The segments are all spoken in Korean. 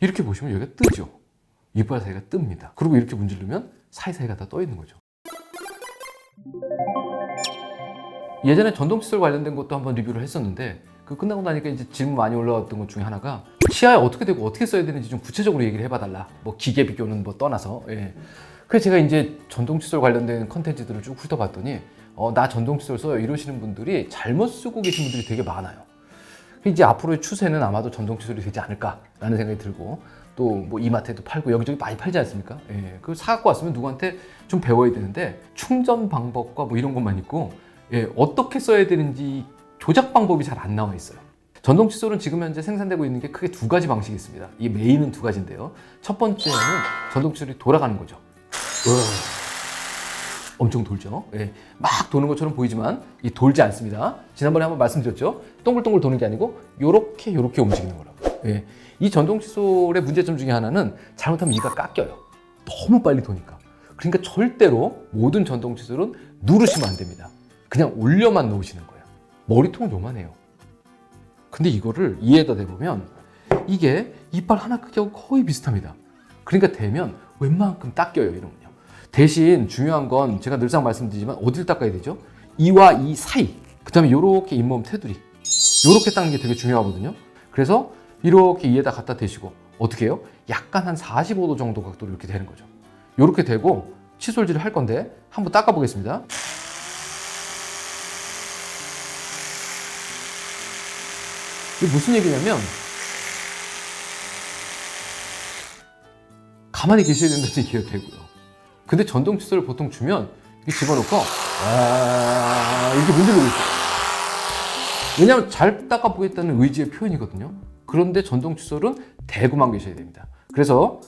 이렇게 보시면 여기가 뜨죠. 이빨 사이가 뜹니다. 그리고 이렇게 문지르면 사이사이가 다 떠 있는 거죠. 예전에 전동칫솔 관련된 것도 한번 리뷰를 했었는데 그 끝나고 나니까 이제 질문 많이 올라왔던 것 중에 하나가 치아에 어떻게 되고 어떻게 써야 되는지 좀 구체적으로 얘기를 해봐달라. 뭐 기계 비교는 뭐 떠나서. 예. 그래서 제가 이제 전동칫솔 관련된 컨텐츠들을 쭉 훑어봤더니 나 전동칫솔 써요 이러시는 분들이 잘못 쓰고 계신 분들이 되게 많아요. 이제 앞으로의 추세는 아마도 전동칫솔이 되지 않을까라는 생각이 들고 또 뭐 이마트에도 팔고 여기저기 많이 팔지 않습니까? 예. 그걸 사갖고 왔으면 누구한테 좀 배워야 되는데 충전 방법과 뭐 이런 것만 있고 예, 어떻게 써야 되는지 조작 방법이 잘 안 나와 있어요. 전동 칫솔은 지금 현재 생산되고 있는 게 크게 두 가지 방식이 있습니다. 이 메인은 두 가지인데요. 첫 번째는 전동 칫솔이 돌아가는 거죠. 엄청 돌죠. 예, 막 도는 것처럼 보이지만 이 돌지 않습니다. 지난번에 한번 말씀드렸죠. 동글동글 도는 게 아니고 요렇게 움직이는 거라고. 예, 이 전동 칫솔의 문제점 중에 하나는 잘못하면 이가 깎여요. 너무 빨리 도니까. 그러니까 절대로 모든 전동 칫솔은 누르시면 안 됩니다. 그냥 올려만 놓으시는 거예요. 머리통은 요만해요. 근데 이거를 이에다 대보면 이게 이빨 하나 크기하고 거의 비슷합니다. 그러니까 대면 웬만큼 닦여요, 이러면요. 대신 중요한 건 제가 늘상 말씀드리지만 어디를 닦아야 되죠? 이와 이 사이, 그 다음에 이렇게 잇몸 테두리 이렇게 닦는 게 되게 중요하거든요. 그래서 이렇게 이에다 갖다 대시고 어떻게 해요? 약간 한 45도 정도 각도로 이렇게 되는 거죠. 이렇게 대고 칫솔질을 할 건데 한번 닦아 보겠습니다. 이게 무슨 얘기냐면 가만히 계셔야 된다는 얘기가 되고요. 근데 전동 칫솔을 보통 주면 이렇게 집어넣고 이렇게 문지르고 있어요. 왜냐하면 잘 닦아보겠다는 의지의 표현이거든요. 그런데 전동 칫솔은 대고만 계셔야 됩니다. 그래서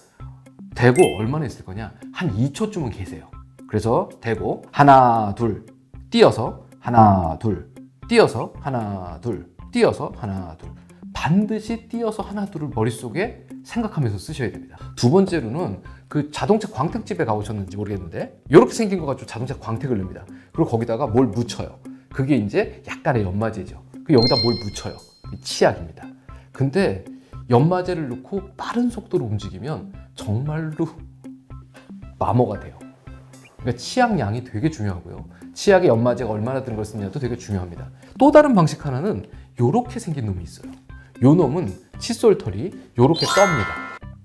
대고 얼마나 있을 거냐? 한 2초쯤은 계세요. 그래서 대고 하나 둘 띄어서 하나 둘 띄어서 하나 둘 띄어서 하나 둘 반드시 띄어서 하나 둘을 머릿속에 생각하면서 쓰셔야 됩니다. 두 번째로는 그 자동차 광택집에 가보셨는지 모르겠는데 이렇게 생긴 거 가지고 자동차 광택을 냅니다. 그리고 거기다가 뭘 묻혀요. 그게 이제 약간의 연마제죠. 여기다 뭘 묻혀요. 치약입니다. 근데 연마제를 넣고 빠른 속도로 움직이면 정말로 마모가 돼요. 그러니까 치약 양이 되게 중요하고요. 치약에 연마제가 얼마나 드는 걸 쓰느냐도 되게 중요합니다. 또 다른 방식 하나는 이렇게 생긴 놈이 있어요. 이 놈은 칫솔 털이 이렇게 떱니다.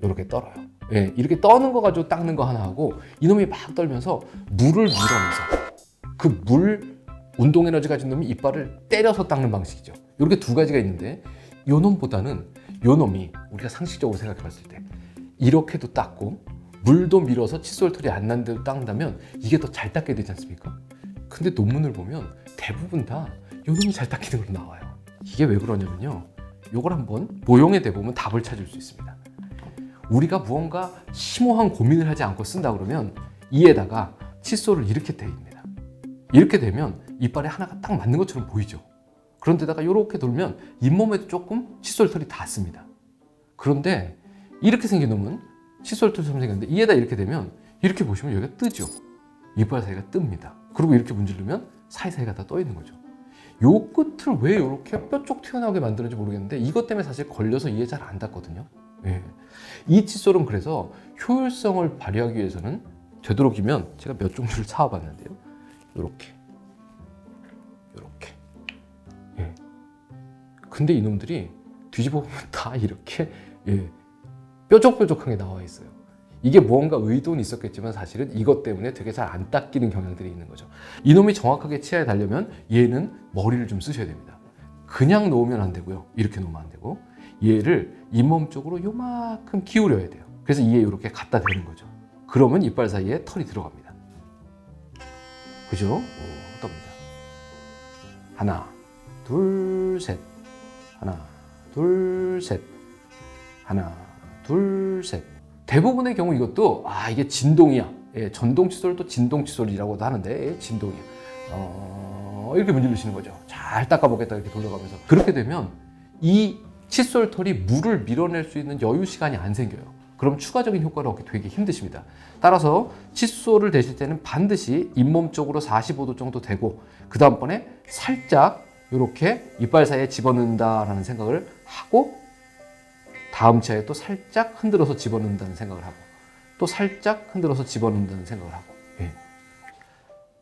이렇게 떨어요. 예, 이렇게 떠는 거 가지고 닦는 거 하나 하고 이놈이 막 떨면서 물을 밀어내서 그 물 운동 에너지 가진 놈이 이빨을 때려서 닦는 방식이죠. 이렇게 두 가지가 있는데 이 놈보다는 이 놈이 우리가 상식적으로 생각해 봤을 때 이렇게도 닦고 물도 밀어서 칫솔 털이 안 난 대로 닦는다면 이게 더 잘 닦게 되지 않습니까? 근데 논문을 보면 대부분 다 이 놈이 잘 닦이는 걸로 나와요. 이게 왜 그러냐면요. 이걸 한번 모형에 대보면 답을 찾을 수 있습니다. 우리가 무언가 심오한 고민을 하지 않고 쓴다 그러면 이에다가 칫솔을 이렇게 대입니다. 이렇게 되면 이빨에 하나가 딱 맞는 것처럼 보이죠. 그런데다가 이렇게 돌면 잇몸에도 조금 칫솔 털이 닿습니다. 그런데 이렇게 생긴 놈은 칫솔 털처럼 생겼는데 이에다 이렇게 되면 이렇게 보시면 여기가 뜨죠. 이빨 사이가 뜹니다. 그리고 이렇게 문지르면 사이사이가 다 떠 있는 거죠. 요 끝을 왜 이렇게 뾰족 튀어나오게 만드는지 모르겠는데 이것 때문에 사실 걸려서 이에 잘 안 닿거든요. 예. 이 칫솔은 그래서 효율성을 발휘하기 위해서는 되도록이면 제가 몇 종류를 사와봤는데요. 요렇게 예. 근데 이놈들이 뒤집어 보면 다 이렇게 예. 뾰족뾰족하게 나와 있어요. 이게 무언가 의도는 있었겠지만 사실은 이것 때문에 되게 잘 안 닦이는 경향들이 있는 거죠. 이놈이 정확하게 치아에 닿으려면 얘는 머리를 좀 쓰셔야 됩니다. 그냥 놓으면 안 되고요. 이렇게 놓으면 안 되고 얘를 잇몸 쪽으로 요만큼 기울여야 돼요. 그래서 이에 이렇게 갖다 대는 거죠. 그러면 이빨 사이에 털이 들어갑니다. 그죠? 떱니다. 하나, 둘, 셋. 하나, 둘, 셋. 하나, 둘, 셋. 대부분의 경우 이것도 이게 진동이야. 예, 전동 칫솔도 진동 칫솔이라고도 하는데 진동이야. 이렇게 문지르시는 거죠. 잘 닦아보겠다 이렇게 돌려가면서. 그렇게 되면 이 칫솔 털이 물을 밀어낼 수 있는 여유 시간이 안 생겨요. 그럼 추가적인 효과를 얻기 되게 힘드십니다. 따라서 칫솔을 대실 때는 반드시 잇몸 쪽으로 45도 정도 대고 그 다음번에 살짝 이렇게 이빨 사이에 집어넣는다라는 생각을 하고 다음 치아에 또 살짝 흔들어서 집어넣는다는 생각을 하고 또 살짝 흔들어서 집어넣는다는 생각을 하고 예.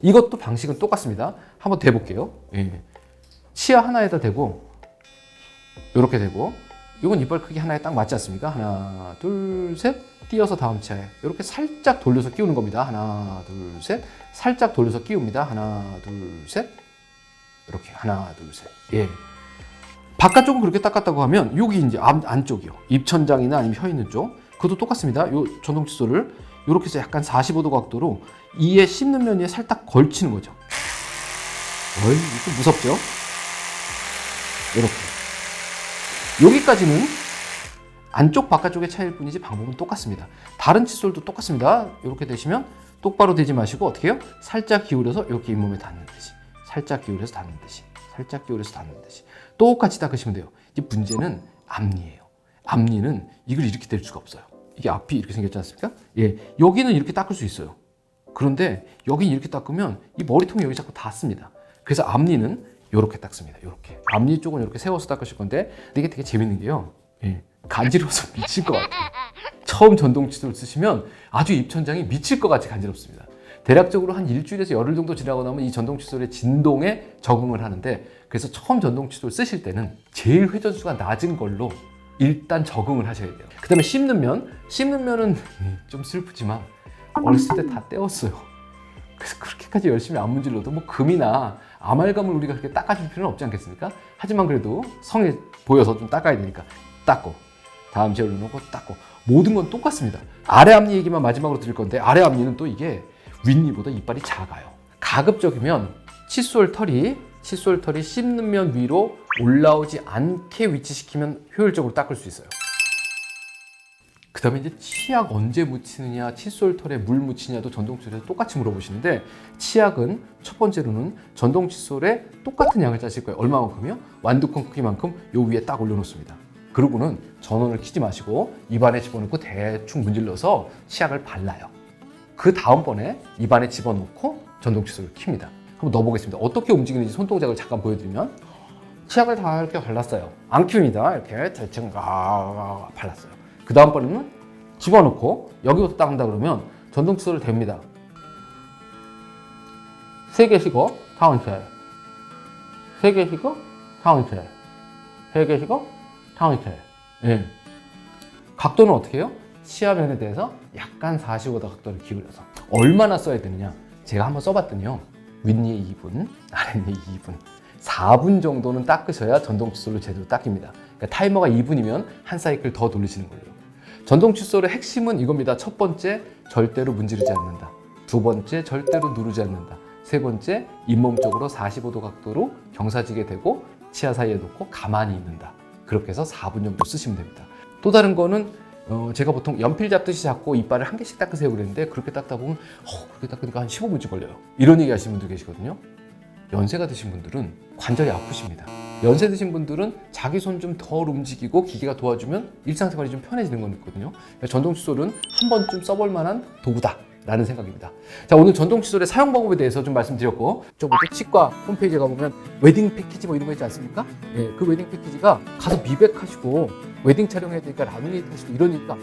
이것도 방식은 똑같습니다. 한번 대볼게요. 예. 치아 하나에다 대고 이렇게 대고 이건 이빨 크기 하나에 딱 맞지 않습니까? 하나 둘 셋 띄어서 다음 치아에 이렇게 살짝 돌려서 끼우는 겁니다. 하나 둘 셋 살짝 돌려서 끼웁니다. 하나 둘 셋 이렇게 하나 둘 셋 예. 바깥쪽은 그렇게 닦았다고 하면 여기 이제 안쪽이요. 입천장이나 아니면 혀 있는 쪽 그것도 똑같습니다. 요 전동 칫솔을 이렇게 해서 약간 45도 각도로 이에 씹는 면 위에 살짝 걸치는 거죠. 어이, 좀 무섭죠? 이렇게. 여기까지는 안쪽 바깥쪽의 차이일 뿐이지 방법은 똑같습니다. 다른 칫솔도 똑같습니다. 이렇게 되시면 똑바로 대지 마시고 어떻게 해요? 살짝 기울여서 이렇게 잇몸에 닿는 듯이 살짝 기울여서 닿는 듯이 살짝 기울여서 닿는 듯이 똑같이 닦으시면 돼요. 이제 문제는 앞니예요. 앞니는 이걸 이렇게 댈 수가 없어요. 이게 앞이 이렇게 생겼지 않습니까? 예, 여기는 이렇게 닦을 수 있어요. 그런데 여기 이렇게 닦으면 이 머리통이 여기 자꾸 닿습니다. 그래서 앞니는 이렇게 닦습니다. 이렇게 앞니 쪽은 이렇게 세워서 닦으실 건데 이게 되게 재밌는 게요. 예, 간지러워서 미칠 것 같아요. 처음 전동 칫솔 쓰시면 아주 입천장이 미칠 것 같이 간지럽습니다. 대략적으로 한 일주일에서 열흘 정도 지나고 나면 이 전동 칫솔의 진동에 적응을 하는데 그래서 처음 전동 칫솔 쓰실 때는 제일 회전수가 낮은 걸로 일단 적응을 하셔야 돼요. 그 다음에 씹는 면은 좀 슬프지만 어렸을 때 다 떼었어요. 그래서 그렇게까지 열심히 안 문질러도 뭐 금이나 아말감을 우리가 그렇게 닦아줄 필요는 없지 않겠습니까? 하지만 그래도 성에 보여서 좀 닦아야 되니까 닦고 다음 제어를 넣고 닦고 모든 건 똑같습니다. 아래 앞니 얘기만 마지막으로 드릴 건데 아래 앞니는 또 이게 윗니보다 이빨이 작아요. 가급적이면 칫솔 털이 씹는 면 위로 올라오지 않게 위치시키면 효율적으로 닦을 수 있어요. 그 다음에 이제 치약 언제 묻히느냐, 칫솔 털에 물 묻히냐도 전동 칫솔에 똑같이 물어보시는데 치약은 첫 번째로는 전동 칫솔에 똑같은 양을 짜실 거예요. 얼마만큼이요? 완두콩 크기만큼 요 위에 딱 올려놓습니다. 그러고는 전원을 켜지 마시고 입안에 집어넣고 대충 문질러서 치약을 발라요. 그 다음번에 입안에 집어넣고 전동 칫솔을 킵니다. 한번 넣어보겠습니다. 어떻게 움직이는지 손동작을 잠깐 보여드리면 치약을 다 이렇게 발랐어요. 안 킵니다. 이렇게 대충 발랐어요. 그 다음번에는 집어넣고 여기부터 닦는다 그러면 전동 칫솔을 댑니다. 3개 쉬고 다음 채 3개 쉬고 다음 채 3개 쉬고 다음 채 예. 각도는 어떻게 해요? 치아면에 대해서 약간 45도 각도를 기울여서 얼마나 써야 되느냐 제가 한번 써봤더니요 윗니에 2분, 아랫니에 2분 4분 정도는 닦으셔야 전동 칫솔로 제대로 닦입니다. 그러니까 타이머가 2분이면 한 사이클 더 돌리시는 거예요. 전동 칫솔의 핵심은 이겁니다. 첫 번째, 절대로 문지르지 않는다. 두 번째, 절대로 누르지 않는다. 세 번째, 잇몸 쪽으로 45도 각도로 경사지게 대고 치아 사이에 놓고 가만히 있는다. 그렇게 해서 4분 정도 쓰시면 됩니다. 또 다른 거는 제가 보통 연필 잡듯이 잡고 이빨을 한 개씩 닦으세요 그랬는데 그렇게 닦다 보면 그렇게 닦으니까 한 15분쯤 걸려요. 이런 얘기 하시는 분도 계시거든요. 연세가 드신 분들은 관절이 아프십니다. 연세 드신 분들은 자기 손 좀 덜 움직이고 기계가 도와주면 일상생활이 좀 편해지는 건 있거든요. 전동 칫솔은 한 번쯤 써볼 만한 도구다 라는 생각입니다. 자, 오늘 전동 칫솔의 사용 방법에 대해서 좀 말씀드렸고 저부터 치과 홈페이지에 가보면 웨딩 패키지 뭐 이런 거 있지 않습니까? 예, 그 웨딩 패키지가 가서 미백하시고 웨딩 촬영해야 되니까 라미네이트 하시고 이러니까